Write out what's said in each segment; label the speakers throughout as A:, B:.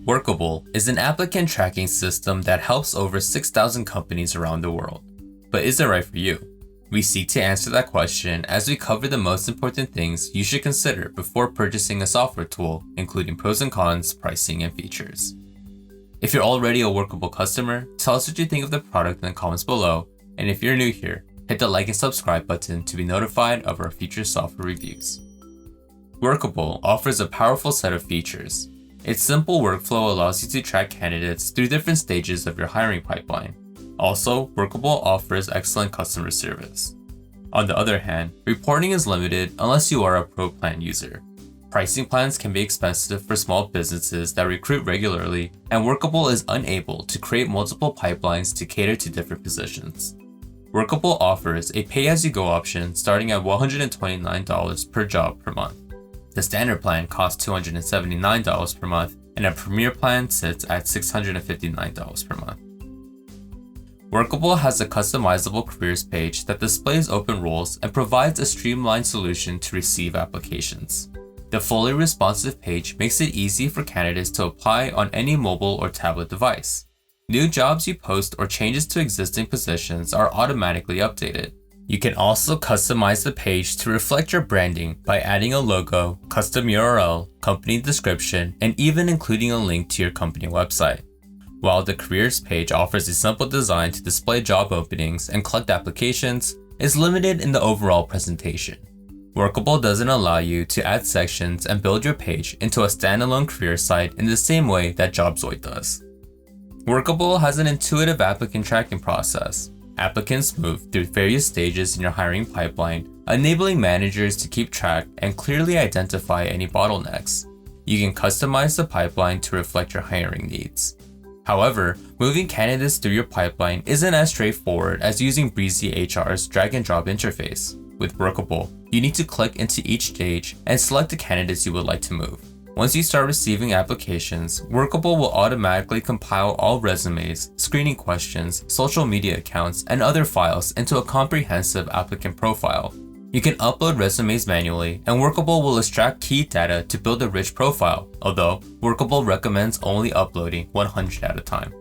A: Workable is an applicant tracking system that helps over 6,000 companies around the world. But is it right for you? We seek to answer that question as we cover the most important things you should consider before purchasing a software tool, including pros and cons, pricing, and features. If you're already a Workable customer, tell us what you think of the product in the comments below, and if you're new here, hit the like and subscribe button to be notified of our future software reviews. Workable offers a powerful set of features. Its simple workflow allows you to track candidates through different stages of your hiring pipeline. Also, Workable offers excellent customer service. On the other hand, reporting is limited unless you are a Pro Plan user. Pricing plans can be expensive for small businesses that recruit regularly, and Workable is unable to create multiple pipelines to cater to different positions. Workable offers a pay-as-you-go option starting at $129 per job per month. The standard plan costs $279 per month, and a premier plan sits at $659 per month. Workable has a customizable careers page that displays open roles and provides a streamlined solution to receive applications. The fully responsive page makes it easy for candidates to apply on any mobile or tablet device. New jobs you post or changes to existing positions are automatically updated. You can also customize the page to reflect your branding by adding a logo, custom URL, company description, and even including a link to your company website. While the careers page offers a simple design to display job openings and collect applications, it's limited in the overall presentation. Workable doesn't allow you to add sections and build your page into a standalone career site in the same way that Jobzoid does. Workable has an intuitive applicant tracking process. Applicants move through various stages in your hiring pipeline, enabling managers to keep track and clearly identify any bottlenecks. You can customize the pipeline to reflect your hiring needs. However, moving candidates through your pipeline isn't as straightforward as using Breezy HR's drag-and-drop interface. With Workable, you need to click into each stage and select the candidates you would like to move. Once you start receiving applications, Workable will automatically compile all resumes, screening questions, social media accounts, and other files into a comprehensive applicant profile. You can upload resumes manually, and Workable will extract key data to build a rich profile, although Workable recommends only uploading 100 at a time.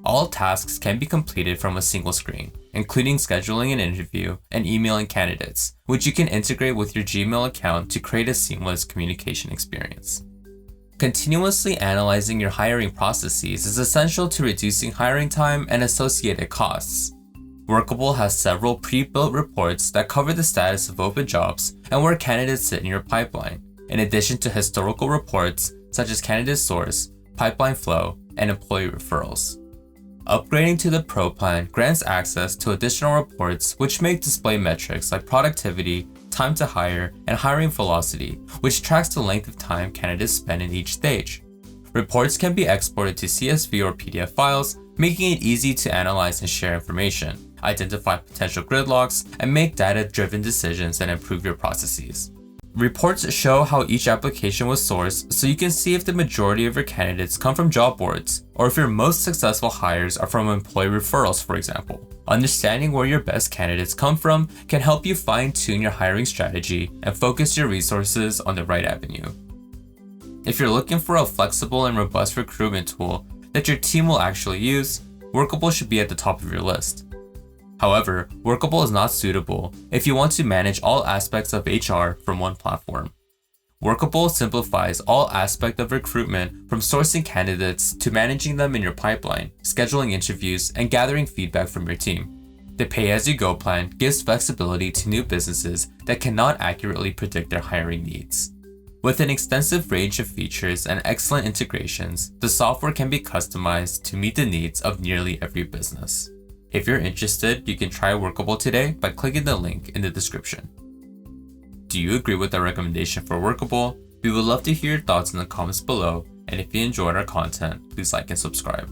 A: All tasks can be completed from a single screen, including scheduling an interview and emailing candidates, which you can integrate with your Gmail account to create a seamless communication experience. Continuously analyzing your hiring processes is essential to reducing hiring time and associated costs. Workable has several pre-built reports that cover the status of open jobs and where candidates sit in your pipeline, in addition to historical reports such as candidate source, pipeline flow, and employee referrals. Upgrading to the Pro Plan grants access to additional reports which may display metrics like productivity, time to hire, and hiring velocity, which tracks the length of time candidates spend in each stage. Reports can be exported to CSV or PDF files, making it easy to analyze and share information, identify potential gridlocks, and make data-driven decisions and improve your processes. Reports show how each application was sourced, so you can see if the majority of your candidates come from job boards, or if your most successful hires are from employee referrals, for example. Understanding where your best candidates come from can help you fine-tune your hiring strategy and focus your resources on the right avenue. If you're looking for a flexible and robust recruitment tool that your team will actually use, Workable should be at the top of your list. However, Workable is not suitable if you want to manage all aspects of HR from one platform. Workable simplifies all aspects of recruitment, from sourcing candidates to managing them in your pipeline, scheduling interviews, and gathering feedback from your team. The pay-as-you-go plan gives flexibility to new businesses that cannot accurately predict their hiring needs. With an extensive range of features and excellent integrations, the software can be customized to meet the needs of nearly every business. If you're interested, you can try Workable today by clicking the link in the description. Do you agree with our recommendation for Workable? We would love to hear your thoughts in the comments below, and if you enjoyed our content, please like and subscribe.